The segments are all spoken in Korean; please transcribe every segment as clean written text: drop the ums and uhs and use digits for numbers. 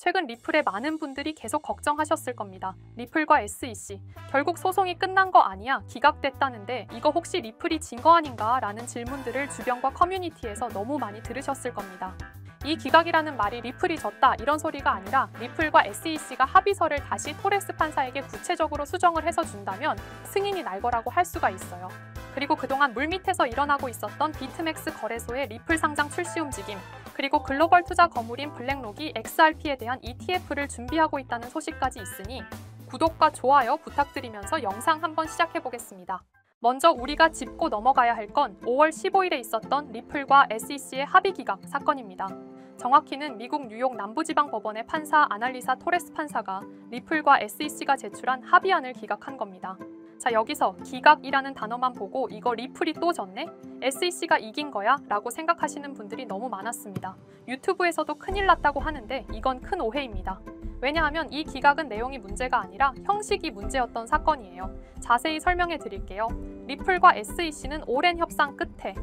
최근 리플에 많은 분들이 계속 걱정하셨을 겁니다. 리플과 SEC, 결국 소송이 끝난 거 아니야? 기각됐다는데 이거 혹시 리플이 진 거 아닌가? 라는 질문들을 주변과 커뮤니티에서 너무 많이 들으셨을 겁니다. 이 기각이라는 말이 리플이 졌다 이런 소리가 아니라 리플과 SEC가 합의서를 다시 토레스 판사에게 구체적으로 수정을 해서 준다면 승인이 날 거라고 할 수가 있어요. 그리고 그동안 물밑에서 일어나고 있었던 비트맥스 거래소의 리플 상장 출시 움직임, 그리고 글로벌 투자 거물인 블랙록이 XRP에 대한 ETF를 준비하고 있다는 소식까지 있으니 구독과 좋아요 부탁드리면서 영상 한번 시작해 보겠습니다. 먼저 우리가 짚고 넘어가야 할 건 5월 15일에 있었던 리플과 SEC의 합의 기각 사건입니다. 정확히는 미국 뉴욕 남부지방법원의 판사 아날리사 토레스 판사가 리플과 SEC가 제출한 합의안을 기각한 겁니다. 자, 여기서 기각이라는 단어만 보고 이거 리플이 또 졌네? SEC가 이긴 거야? 라고 생각하시는 분들이 너무 많았습니다. 유튜브에서도 큰일 났다고 하는데 이건 큰 오해입니다. 왜냐하면 이 기각은 내용이 문제가 아니라 형식이 문제였던 사건이에요. 자세히 설명해 드릴게요. 리플과 SEC는 오랜 협상 끝에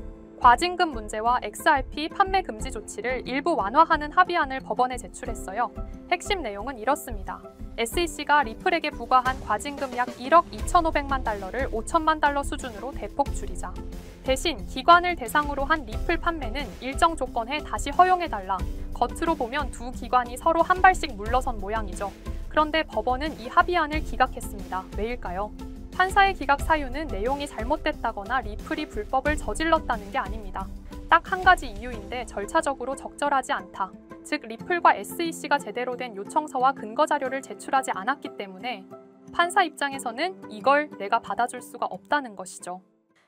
과징금 문제와 XRP 판매 금지 조치를 일부 완화하는 합의안을 법원에 제출했어요. 핵심 내용은 이렇습니다. SEC가 리플에게 부과한 과징금 약 1억 2,500만 달러를 5천만 달러 수준으로 대폭 줄이자. 대신 기관을 대상으로 한 리플 판매는 일정 조건에 다시 허용해달라. 겉으로 보면 두 기관이 서로 한 발씩 물러선 모양이죠. 그런데 법원은 이 합의안을 기각했습니다. 왜일까요? 판사의 기각 사유는 내용이 잘못됐다거나 리플이 불법을 저질렀다는 게 아닙니다. 딱 한 가지 이유인데 절차적으로 적절하지 않다. 즉 리플과 SEC가 제대로 된 요청서와 근거 자료를 제출하지 않았기 때문에 판사 입장에서는 이걸 내가 받아줄 수가 없다는 것이죠.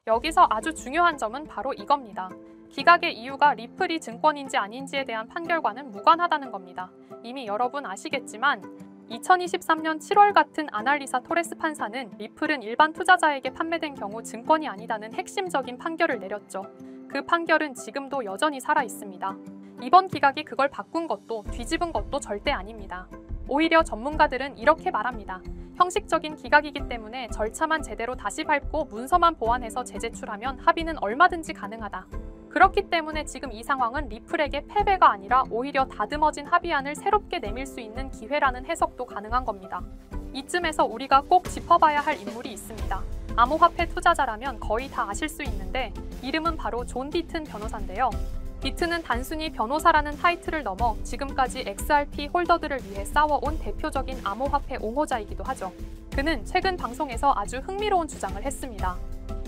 여기서 아주 중요한 점은 바로 이겁니다. 기각의 이유가 리플이 증권인지 아닌지에 대한 판결과는 무관하다는 겁니다. 이미 여러분 아시겠지만 2023년 7월 같은 아날리사 토레스 판사는 리플은 일반 투자자에게 판매된 경우 증권이 아니다는 핵심적인 판결을 내렸죠. 그 판결은 지금도 여전히 살아 있습니다. 이번 기각이 그걸 바꾼 것도 뒤집은 것도 절대 아닙니다. 오히려 전문가들은 이렇게 말합니다. 형식적인 기각이기 때문에 절차만 제대로 다시 밟고 문서만 보완해서 재제출하면 합의는 얼마든지 가능하다. 그렇기 때문에 지금 이 상황은 리플에게 패배가 아니라 오히려 다듬어진 합의안을 새롭게 내밀 수 있는 기회라는 해석도 가능한 겁니다. 이쯤에서 우리가 꼭 짚어봐야 할 인물이 있습니다. 암호화폐 투자자라면 거의 다 아실 수 있는데 이름은 바로 존 디튼 변호사인데요. 디튼은 단순히 변호사라는 타이틀을 넘어 지금까지 XRP 홀더들을 위해 싸워온 대표적인 암호화폐 옹호자이기도 하죠. 그는 최근 방송에서 아주 흥미로운 주장을 했습니다.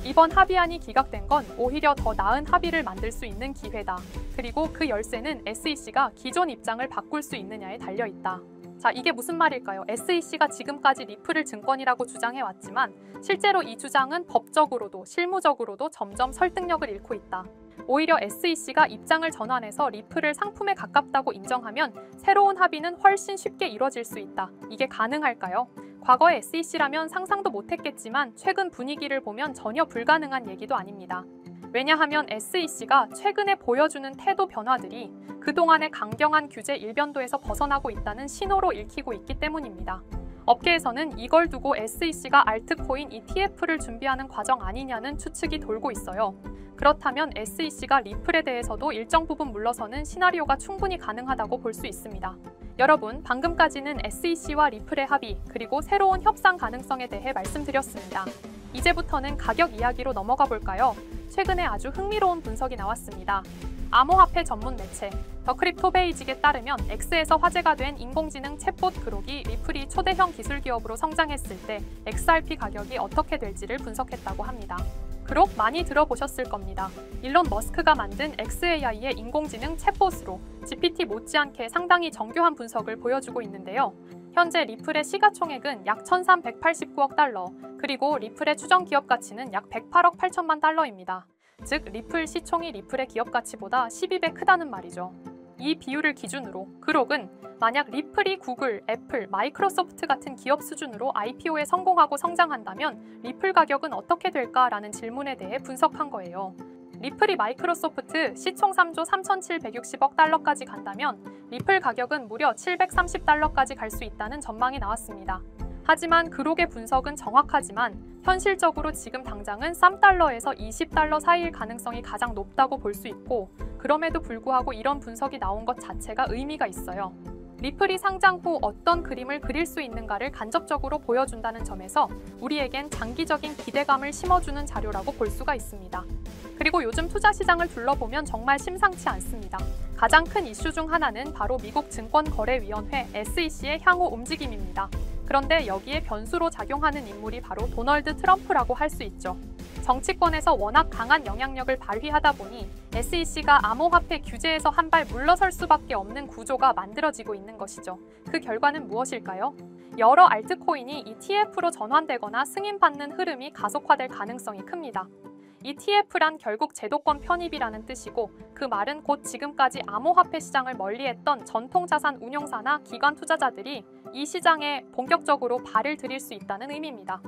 이번 합의안이 기각된 건 오히려 더 나은 합의를 만들 수 있는 기회다. 그리고 그 열쇠는 SEC가 기존 입장을 바꿀 수 있느냐에 달려있다. 자, 이게 무슨 말일까요? SEC가 지금까지 리플을 증권이라고 주장해왔지만 실제로 이 주장은 법적으로도 실무적으로도 점점 설득력을 잃고 있다. 오히려 SEC가 입장을 전환해서 리플을 상품에 가깝다고 인정하면 새로운 합의는 훨씬 쉽게 이뤄질 수 있다. 이게 가능할까요? 과거의 SEC라면 상상도 못했겠지만 최근 분위기를 보면 전혀 불가능한 얘기도 아닙니다. 왜냐하면 SEC가 최근에 보여주는 태도 변화들이 그동안의 강경한 규제 일변도에서 벗어나고 있다는 신호로 읽히고 있기 때문입니다. 업계에서는 이걸 두고 SEC가 알트코인 ETF를 준비하는 과정 아니냐는 추측이 돌고 있어요. 그렇다면 SEC가 리플에 대해서도 일정 부분 물러서는 시나리오가 충분히 가능하다고 볼 수 있습니다. 여러분, 방금까지는 SEC와 리플의 합의, 그리고 새로운 협상 가능성에 대해 말씀드렸습니다. 이제부터는 가격 이야기로 넘어가 볼까요? 최근에 아주 흥미로운 분석이 나왔습니다. 암호화폐 전문 매체 더 크립토 베이직에 따르면 X에서 화제가 된 인공지능 챗봇 그록이 리플이 초대형 기술 기업으로 성장했을 때 XRP 가격이 어떻게 될지를 분석했다고 합니다. 그록 많이 들어보셨을 겁니다. 일론 머스크가 만든 XAI의 인공지능 챗봇으로 GPT 못지않게 상당히 정교한 분석을 보여주고 있는데요. 현재 리플의 시가총액은 약 1,389억 달러, 그리고 리플의 추정 기업 가치는 약 108억 8천만 달러입니다. 즉, 리플 시총이 리플의 기업 가치보다 12배 크다는 말이죠. 이 비율을 기준으로 그록은 만약 리플이 구글, 애플, 마이크로소프트 같은 기업 수준으로 IPO에 성공하고 성장한다면 리플 가격은 어떻게 될까라는 질문에 대해 분석한 거예요. 리플이 마이크로소프트 시총 3조 3,760억 달러까지 간다면 리플 가격은 무려 730달러까지 갈 수 있다는 전망이 나왔습니다. 하지만 그록의 분석은 정확하지만 현실적으로 지금 당장은 3달러에서 20달러 사이일 가능성이 가장 높다고 볼 수 있고, 그럼에도 불구하고 이런 분석이 나온 것 자체가 의미가 있어요. 리플이 상장 후 어떤 그림을 그릴 수 있는가를 간접적으로 보여준다는 점에서 우리에겐 장기적인 기대감을 심어주는 자료라고 볼 수가 있습니다. 그리고 요즘 투자 시장을 둘러보면 정말 심상치 않습니다. 가장 큰 이슈 중 하나는 바로 미국 증권거래위원회 SEC의 향후 움직임입니다. 그런데 여기에 변수로 작용하는 인물이 바로 도널드 트럼프라고 할 수 있죠. 정치권에서 워낙 강한 영향력을 발휘하다 보니 SEC가 암호화폐 규제에서 한 발 물러설 수밖에 없는 구조가 만들어지고 있는 것이죠. 그 결과는 무엇일까요? 여러 알트코인이 ETF로 전환되거나 승인받는 흐름이 가속화될 가능성이 큽니다. ETF란 결국 제도권 편입이라는 뜻이고 그 말은 곧 지금까지 암호화폐 시장을 멀리했던 전통자산 운용사나 기관 투자자들이 이 시장에 본격적으로 발을 들일 수 있다는 의미입니다.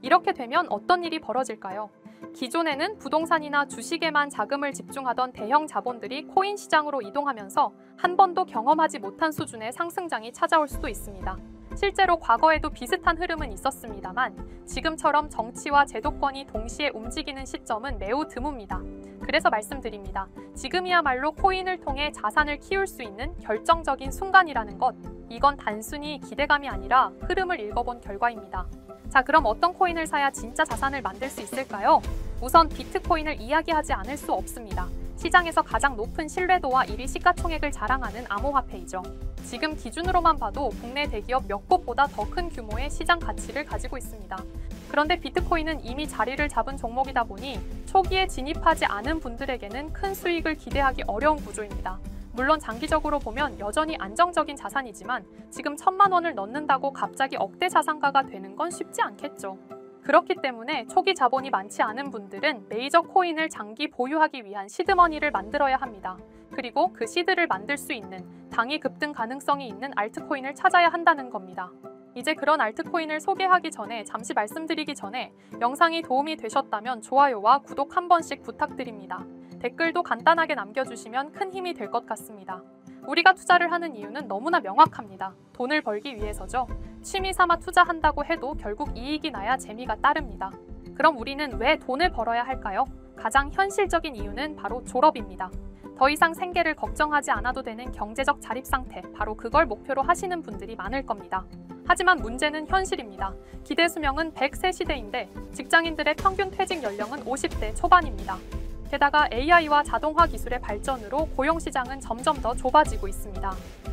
이렇게 되면 어떤 일이 벌어질까요? 기존에는 부동산이나 주식에만 자금을 집중하던 대형 자본들이 코인 시장으로 이동하면서 한 번도 경험하지 못한 수준의 상승장이 찾아올 수도 있습니다. 실제로 과거에도 비슷한 흐름은 있었습니다만 지금처럼 정치와 제도권이 동시에 움직이는 시점은 매우 드뭅니다. 그래서 말씀드립니다. 지금이야말로 코인을 통해 자산을 키울 수 있는 결정적인 순간이라는 것. 이건 단순히 기대감이 아니라 흐름을 읽어본 결과입니다. 자, 그럼 어떤 코인을 사야 진짜 자산을 만들 수 있을까요? 우선 비트코인을 이야기하지 않을 수 없습니다. 시장에서 가장 높은 신뢰도와 1위 시가총액을 자랑하는 암호화폐이죠. 지금 기준으로만 봐도 국내 대기업 몇 곳보다 더 큰 규모의 시장 가치를 가지고 있습니다. 그런데 비트코인은 이미 자리를 잡은 종목이다 보니 초기에 진입하지 않은 분들에게는 큰 수익을 기대하기 어려운 구조입니다. 물론 장기적으로 보면 여전히 안정적인 자산이지만 지금 1,000만 원을 넣는다고 갑자기 억대 자산가가 되는 건 쉽지 않겠죠. 그렇기 때문에 초기 자본이 많지 않은 분들은 메이저 코인을 장기 보유하기 위한 시드머니를 만들어야 합니다. 그리고 그 시드를 만들 수 있는 당이 급등 가능성이 있는 알트코인을 찾아야 한다는 겁니다. 이제 그런 알트코인을 소개하기 전에 잠시 말씀드리기 전에 영상이 도움이 되셨다면 좋아요와 구독 한 번씩 부탁드립니다. 댓글도 간단하게 남겨주시면 큰 힘이 될 것 같습니다. 우리가 투자를 하는 이유는 너무나 명확합니다. 돈을 벌기 위해서죠. 취미 삼아 투자한다고 해도 결국 이익이 나야 재미가 따릅니다. 그럼 우리는 왜 돈을 벌어야 할까요? 가장 현실적인 이유는 바로 졸업입니다. 더 이상 생계를 걱정하지 않아도 되는 경제적 자립 상태, 바로 그걸 목표로 하시는 분들이 많을 겁니다. 하지만 문제는 현실입니다. 기대 수명은 100세 시대인데 직장인들의 평균 퇴직 연령은 50대 초반입니다. 게다가 AI와 자동화 기술의 발전으로 고용시장은 점점 더 좁아지고 있습니다.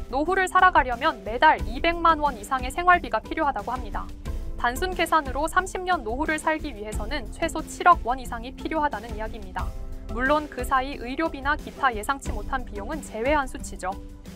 노후를 살아가려면 매달 200만 원 이상의 생활비가 필요하다고 합니다. 단순 계산으로 30년 노후를 살기 위해서는 최소 7억 원 이상이 필요하다는 이야기입니다. 물론 그 사이 의료비나 기타 예상치 못한 비용은 제외한 수치죠.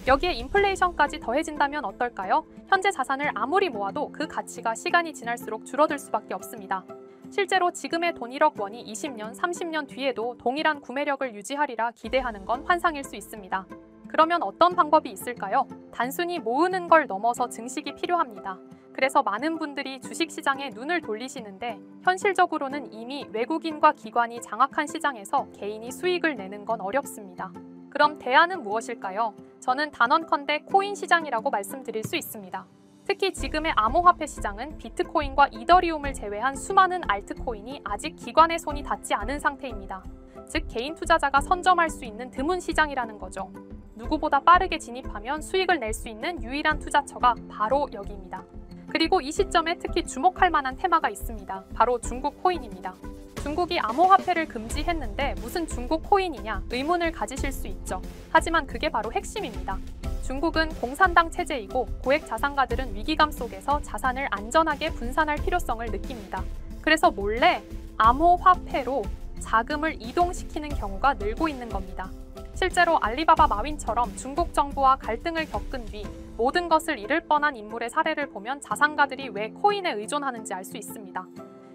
여기에 인플레이션까지 더해진다면 어떨까요? 현재 자산을 아무리 모아도 그 가치가 시간이 지날수록 줄어들 수밖에 없습니다. 실제로 지금의 돈 1억 원이 20년, 30년 뒤에도 동일한 구매력을 유지하리라 기대하는 건 환상일 수 있습니다. 그러면 어떤 방법이 있을까요? 단순히 모으는 걸 넘어서 증식이 필요합니다. 그래서 많은 분들이 주식시장에 눈을 돌리시는데 현실적으로는 이미 외국인과 기관이 장악한 시장에서 개인이 수익을 내는 건 어렵습니다. 그럼 대안은 무엇일까요? 저는 단언컨대 코인 시장이라고 말씀드릴 수 있습니다. 특히 지금의 암호화폐 시장은 비트코인과 이더리움을 제외한 수많은 알트코인이 아직 기관의 손이 닿지 않은 상태입니다. 즉 개인 투자자가 선점할 수 있는 드문 시장이라는 거죠. 누구보다 빠르게 진입하면 수익을 낼 수 있는 유일한 투자처가 바로 여기입니다. 그리고 이 시점에 특히 주목할 만한 테마가 있습니다. 바로 중국 코인입니다. 중국이 암호화폐를 금지했는데 무슨 중국 코인이냐 의문을 가지실 수 있죠. 하지만 그게 바로 핵심입니다. 중국은 공산당 체제이고 고액 자산가들은 위기감 속에서 자산을 안전하게 분산할 필요성을 느낍니다. 그래서 몰래 암호화폐로 자금을 이동시키는 경우가 늘고 있는 겁니다. 실제로 알리바바 마윈처럼 중국 정부와 갈등을 겪은 뒤 모든 것을 잃을 뻔한 인물의 사례를 보면 자산가들이 왜 코인에 의존하는지 알 수 있습니다.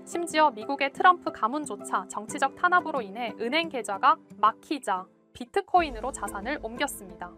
심지어 미국의 트럼프 가문조차 정치적 탄압으로 인해 은행 계좌가 막히자 비트코인으로 자산을 옮겼습니다.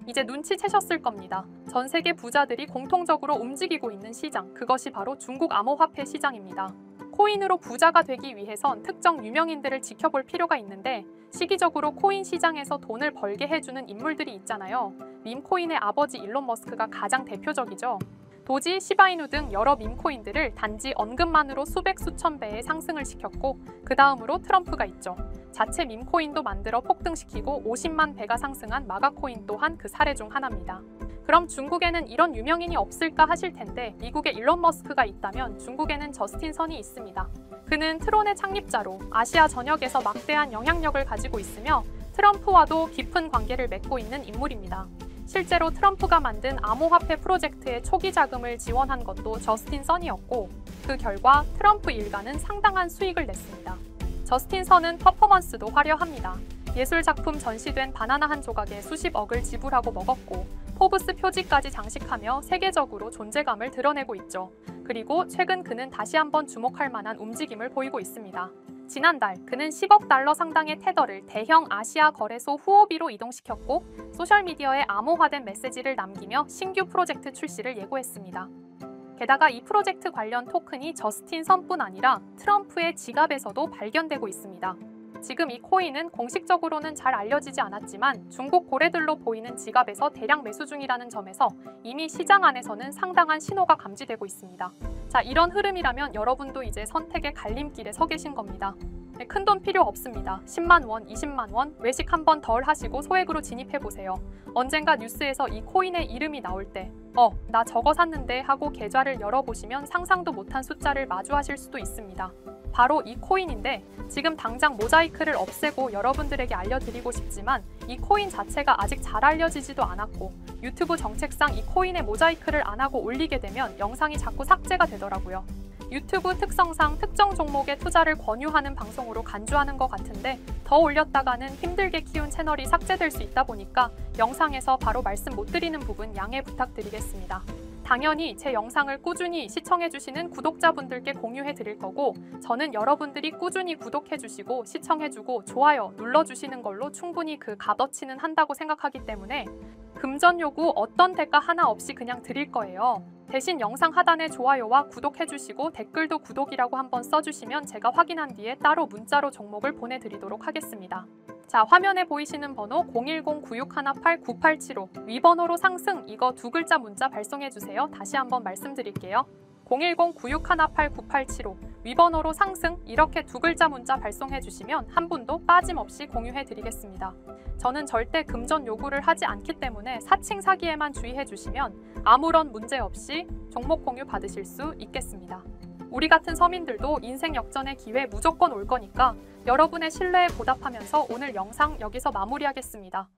이제 눈치채셨을 겁니다. 전 세계 부자들이 공통적으로 움직이고 있는 시장, 그것이 바로 중국 암호화폐 시장입니다. 코인으로 부자가 되기 위해선 특정 유명인들을 지켜볼 필요가 있는데 시기적으로 코인 시장에서 돈을 벌게 해주는 인물들이 있잖아요. 밈코인의 아버지 일론 머스크가 가장 대표적이죠. 도지, 시바이누 등 여러 밈코인들을 단지 언급만으로 수백 수천 배의 상승을 시켰고 그 다음으로 트럼프가 있죠. 자체 밈코인도 만들어 폭등시키고 50만 배가 상승한 마가코인 또한 그 사례 중 하나입니다. 그럼 중국에는 이런 유명인이 없을까 하실 텐데 미국에 일론 머스크가 있다면 중국에는 저스틴 선이 있습니다. 그는 트론의 창립자로 아시아 전역에서 막대한 영향력을 가지고 있으며 트럼프와도 깊은 관계를 맺고 있는 인물입니다. 실제로 트럼프가 만든 암호화폐 프로젝트의 초기 자금을 지원한 것도 저스틴 선이었고 그 결과 트럼프 일가는 상당한 수익을 냈습니다. 저스틴 선은 퍼포먼스도 화려합니다. 예술 작품 전시된 바나나 한 조각에 수십억을 지불하고 먹었고 포브스 표지까지 장식하며 세계적으로 존재감을 드러내고 있죠. 그리고 최근 그는 다시 한번 주목할 만한 움직임을 보이고 있습니다. 지난달 그는 10억 달러 상당의 테더를 대형 아시아 거래소 후오비로 이동시켰고 소셜미디어에 암호화된 메시지를 남기며 신규 프로젝트 출시를 예고했습니다. 게다가 이 프로젝트 관련 토큰이 저스틴 선뿐 아니라 트럼프의 지갑에서도 발견되고 있습니다. 지금 이 코인은 공식적으로는 잘 알려지지 않았지만 중국 고래들로 보이는 지갑에서 대량 매수 중이라는 점에서 이미 시장 안에서는 상당한 신호가 감지되고 있습니다. 자, 이런 흐름이라면 여러분도 이제 선택의 갈림길에 서 계신 겁니다. 큰 돈 필요 없습니다. 10만 원, 20만 원 외식 한 번 덜 하시고 소액으로 진입해보세요. 언젠가 뉴스에서 이 코인의 이름이 나올 때 나 저거 샀는데 하고 계좌를 열어보시면 상상도 못한 숫자를 마주하실 수도 있습니다. 바로 이 코인인데 지금 당장 모자이크를 없애고 여러분들에게 알려드리고 싶지만 이 코인 자체가 아직 잘 알려지지도 않았고 유튜브 정책상 이 코인에 모자이크를 안 하고 올리게 되면 영상이 자꾸 삭제가 되더라고요. 유튜브 특성상 특정 종목에 투자를 권유하는 방송으로 간주하는 것 같은데 더 올렸다가는 힘들게 키운 채널이 삭제될 수 있다 보니까 영상에서 바로 말씀 못 드리는 부분 양해 부탁드리겠습니다. 당연히 제 영상을 꾸준히 시청해주시는 구독자분들께 공유해드릴 거고 저는 여러분들이 꾸준히 구독해주시고 시청해주고 좋아요 눌러주시는 걸로 충분히 그 값어치는 한다고 생각하기 때문에 금전 요구 어떤 대가 하나 없이 그냥 드릴 거예요. 대신 영상 하단에 좋아요와 구독해주시고 댓글도 구독이라고 한번 써주시면 제가 확인한 뒤에 따로 문자로 종목을 보내드리도록 하겠습니다. 자, 화면에 보이시는 번호 010-9618-9875 위번호로 상승 이거 두 글자 문자 발송해주세요. 다시 한번 말씀드릴게요. 010-9618-9875 위번호로 상승 이렇게 두 글자 문자 발송해주시면 한 분도 빠짐없이 공유해드리겠습니다. 저는 절대 금전 요구를 하지 않기 때문에 사칭 사기에만 주의해주시면 아무런 문제 없이 종목 공유 받으실 수 있겠습니다. 우리 같은 서민들도 인생 역전의 기회 무조건 올 거니까 여러분의 신뢰에 보답하면서 오늘 영상 여기서 마무리하겠습니다.